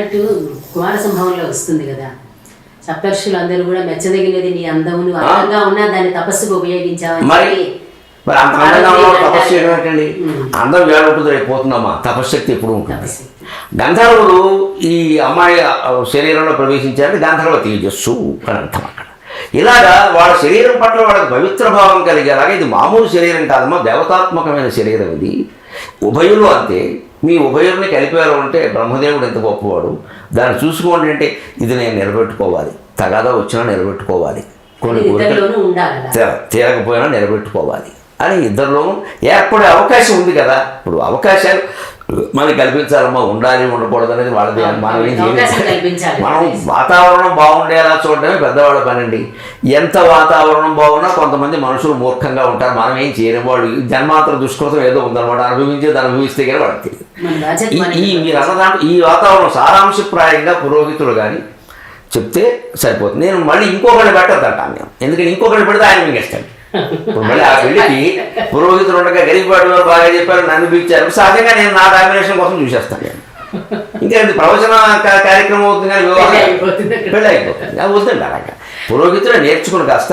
అన్నట్టు కుమార సంభవంలో వస్తుంది కదా, సప్తర్షులు అందరూ కూడా మెచ్చదగినది నీ అందము, నువ్వు అందంగా ఉన్నా దాన్ని తపస్సుకు ఉపయోగించావని. మరి అంత అందంగా తపస్సు ఏంటండి? అందం వేళ ఉంటుంది, రేపు పోతుందమ్మా. తపశ్శక్తి ఎప్పుడు ఉంటుంది. గంధర్వుడు ఈ అమ్మాయి శరీరంలో ప్రవేశించారంటే గంధర్వ తేజస్సు అని అర్థం అక్కడ. ఇలాగా వాళ్ళ శరీరం పట్ల వాళ్ళకి పవిత్ర భావం కలిగేలాగా, ఇది మామూలు శరీరం కాదమ్మా, దేవతాత్మకమైన శరీరం ఇది. ఉభయులు అంతే. మీ ఉభయుల్ని కలిపేలా ఉంటే బ్రహ్మదేవుడు ఎంత గొప్పవాడు. దాన్ని చూసుకోండి అంటే ఇది నేను నిలబెట్టుకోవాలి, తగాదా వచ్చినా నిలబెట్టుకోవాలి, కొన్ని కోరికలు తీరకపోయినా నిలబెట్టుకోవాలి అని ఇద్దరిలోనూ ఏర్పడే అవకాశం ఉంది కదా. ఇప్పుడు అవకాశాలు మనకి కల్పించాలమ్మా, ఉండాలి ఉండకూడదు అనేది వాళ్ళది. మనం ఏం చేయాలి? మనం వాతావరణం బాగుండేలా చూడడమే పెద్దవాళ్ళ పనండి. ఎంత వాతావరణం బాగున్నా కొంతమంది మనుషులు మూర్ఖంగా ఉంటారు, మనం ఏం చేయలేము. వాళ్ళు జన్మాంతర దుష్కృతం ఏదో ఉందన్నమాట, అనుభవించేది అనుభవిస్తే కానీ వాళ్ళకి తెలియదు. మీరు అన్నదాంట్లో ఈ వాతావరణం సారాంశప్రాయంగా పురోహితులు కానీ చెప్తే సరిపోతుంది. నేను మళ్ళీ ఇంకొకళ్ళు పెట్టద్దంటాను నేను, ఎందుకంటే ఇంకొకళ్ళు పెడితే ఆయన మింగేస్తాను. ఇప్పుడు మళ్ళీ ఆ పెళ్లికి పురోహితులు ఉండగా గరిపాటి వారు బాగా చెప్పారు, నన్ను పిలిచారు. సహజంగా నేను నా డామినేషన్ కోసం చూసేస్తాను నేను. ఇంకేంటి ప్రవచన కార్యక్రమం అవుతుంది కానీ పెళ్ళి అయిపోతుంది. అది వద్దండి అలాగా. పురోహితులు నేర్చుకుని కాస్త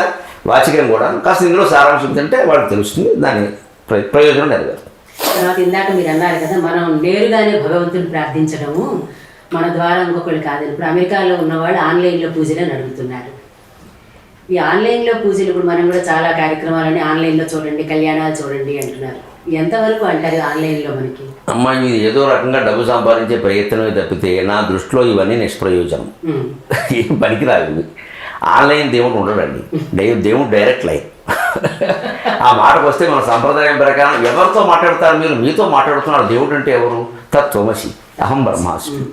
వాచికం కూడా కాస్త ఇందులో సారాంశం తింటే వాళ్ళకి తెలుస్తుంది, దాని ప్రయోజనం నెరవేరుతుంది. తర్వాత ఇందాక మీరు అన్నారు కదా, మనం నేరుగానే భగవంతుని ప్రార్థించడము మన ద్వారా ఇంకొకళ్ళు కాదని. ఇప్పుడు అమెరికాలో ఉన్నవాళ్ళు ఆన్లైన్లో పూజలు అడుగుతున్నారు. ఈ ఆన్లైన్లో పూజలు ఇప్పుడు మనం కూడా చాలా కార్యక్రమాలని ఆన్లైన్లో చూడండి, కళ్యాణాలు చూడండి అంటున్నారు. ఎంతవరకు అంటారు ఆన్లైన్లో మనకి? అమ్మాయి ఇది ఏదో రకంగా డబ్బు సంపాదించే ప్రయత్నమే తప్పితే నా దృష్టిలో ఇవన్నీ నిష్ప్రయోజనం, ఏం పనికిరాదు. ఆన్లైన్ దేవుడు ఉండడండి, దేవుడు డైరెక్ట్ లైన్. ఆ మాటకు వస్తే మన సంప్రదాయం ప్రకారం ఎవరితో మాట్లాడతారు మీరు? మీతో మాట్లాడుతున్నారు. దేవుడు అంటే ఎవరు? తత్వమసి అహం బ్రహ్మాస్మి.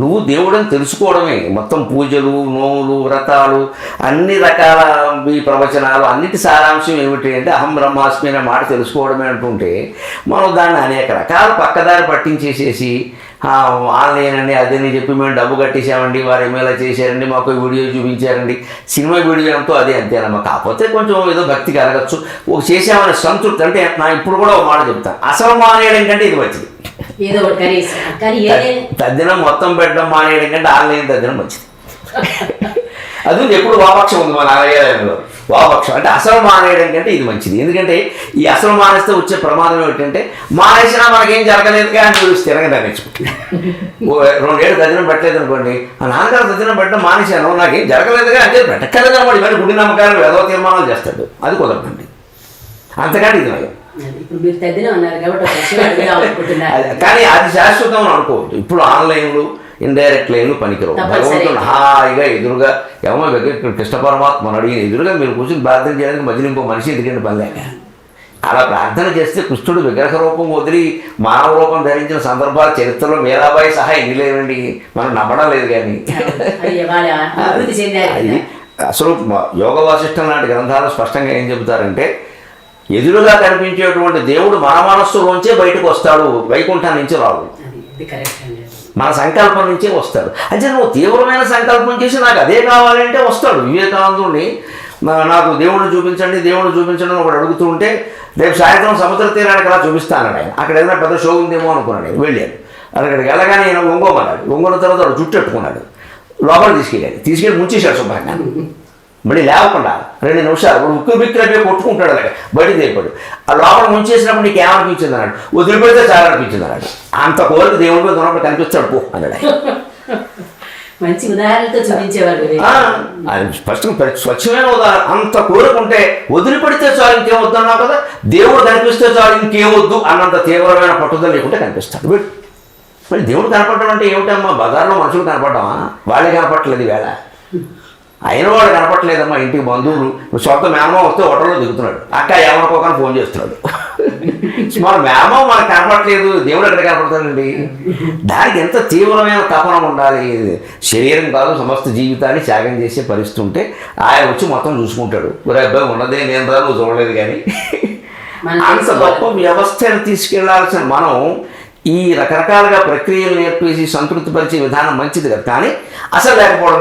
నువ్వు దేవుడని తెలుసుకోవడమే. మొత్తం పూజలు, నోములు, వ్రతాలు, అన్ని రకాల ఈ ప్రవచనాలు అన్నిటి సారాంశం ఏమిటి అంటే అహం బ్రహ్మాస్మి అనే మాట తెలుసుకోవడమే అంటుంటే, మనం దాన్ని అనేక రకాల పక్కదారి పట్టించేసేసి ఆన్లైన్ అని అదని చెప్పి మేము డబ్బు కట్టేసామండి, వారు ఏమైనా చేశారండి, మాకు వీడియో చూపించారండి, సినిమా వీడియో ఎంతో అదే అంతేనమ్మా. కాకపోతే కొంచెం ఏదో భక్తి కలగచ్చు, ఒక చేసామనే సంతృప్తి. అంటే నా ఇప్పుడు కూడా ఒక మాట చెప్తాను, అసలు మానేయడం కంటే ఇది మంచిది. తద్దినం మొత్తం పెట్టడం మానేయడం కంటే ఆన్లైన్ తద్దినం మంచిది. అది ఎప్పుడు వాపక్షం ఉంది మన ఆలయాలయంలో. వాపక్షం అంటే అసలు మానేయడం కంటే ఇది మంచిది. ఎందుకంటే ఈ అసలు మానేస్తే వచ్చే ప్రమాదం ఏమిటంటే, మానేసినా మనకేం జరగలేదుగా అని మీరు స్థిరంగా తగ్గించుకుంటుంది. 2 ఏళ్ళు తద్దినం పెట్టలేదు అనుకోండి, ఆ నాన్నగారు తద్దినం పెట్టడం మానేశాను, నాకేం జరగలేదుగా అంటే పెట్టక్కర్లేదు అన్నమాట. ఇవన్నీ గుడి నమ్మకాలు ఏదో తీర్మానాలు చేస్తాడు, అది కుదరదండి. అంతకంటే ఇది నయం. కానీ అది శాశ్వతం అనుకోవద్దు. ఇప్పుడు ఆన్లైన్లు, ఇండైరెక్ట్ లైన్లు పనికిరావు. భగవంతుడు హాయిగా ఎదురుగా ఏమో కృష్ణ పరమాత్మను అడిగిన ఎదురుగా మీరు కూర్చొని ప్రార్థన చేయడానికి మధ్యలో ఇంకో మనిషి ఎందుకంటే పనిలేక అలా ప్రార్థన చేస్తే కృష్ణుడు విగ్రహ రూపం వదిలి మానవ రూపం ధరించిన సందర్భాలు చరిత్రలో మీరాబాయి సహా ఎన్ని లేవండి, మనం నమ్మడం లేదు. కానీ అసలు యోగ వాసిష్టం లాంటి గ్రంథాలు స్పష్టంగా ఏం చెబుతారంటే, ఎదురుగా కనిపించేటువంటి దేవుడు మన మనస్సులోంచే బయటకు వస్తాడు, వైకుంఠం నుంచి రాడు, మన సంకల్పం నుంచే వస్తాడు. అంటే నువ్వు తీవ్రమైన సంకల్పం చేసి నాకు అదే కావాలంటే వస్తాడు. వివేకానందుని నాకు దేవుడిని చూపించండి, దేవుడిని చూపించండి అని ఒకటి అడుగుతూ ఉంటే, రేపు సాయంత్రం సముద్ర తీరానికి అలా చూపిస్తాను ఆయన. అక్కడ ఏదైనా పెద్ద షో ఉందేమో అనుకున్నాను నేను. వెళ్ళాను, అక్కడికి వెళ్ళగానే ఆయన ఒంగోమన్నాడు. ఒంగోన తర్వాత వాడు జుట్టు పెట్టుకున్నాడు, లోపల తీసుకెళ్ళి ముంచేశాడు శుభ్రంగా. మళ్ళీ లేవకుండా 2 నిమిషాలు వాడు ఉక్కు బిక్కినట్టు కొట్టుకుంటాడు, అలాగే బయటికి తెప్పాడు. ఆ లోపల ముంచేసినప్పుడు నీకు ఏమనిపించింది అన్నాడు. వదిలిపెడితే చాలా అనిపించింది అన్నాడు. అంత కోరిక దేవుడి మీద ఉన్నప్పుడు కనిపిస్తాడు పో అన్నాడు. మంచి ఉదాహరణతో చూపించేవాడు. అది స్పష్టంగా స్వచ్ఛమైన ఉదాహరణ. అంత కోరుకుంటే వదిలిపెడితే చాలు, ఇంకేమొద్దన్నావు కదా, దేవుడు కనిపిస్తే చాలు ఇంకేమొద్దు అన్నంత తీవ్రమైన పట్టుదల లేకుంటే కనిపిస్తాడు. మరి దేవుడు కనపడడం అంటే ఏమిటమ్మా? బజార్లో మనుషులు కనపడ్డామా? వాళ్ళే కనపడలేదు వేళ. అయిన వాడు కనపడలేదమ్మా. ఇంటికి బంధువులు సొంత మేమో వస్తే హోటల్లో దిగుతున్నాడు, అక్క ఏమనుకోకని ఫోన్ చేస్తున్నాడు. మన మేమో మనకు కనపడలేదు, దేవుడు ఎక్కడ కనపడతాడండి? దానికి ఎంత తీవ్రమైన తపన ఉండాలి. శరీరం కాదు సమస్త జీవితాన్ని త్యాగం చేసే పరిస్థితి ఉంటే ఆయన వచ్చి మొత్తం చూసుకుంటాడు. ఒరే అబ్బాయి ఉన్నదే నేను రా, నువ్వు చూడలేదు. కానీ అంత గొప్ప వ్యవస్థను తీసుకెళ్లాల్సిన మనం ఈ రకరకాలుగా ప్రక్రియలు నేర్పేసి సంతృప్తిపరిచే విధానం మంచిది కదా, కానీ అసలు లేకపోవడం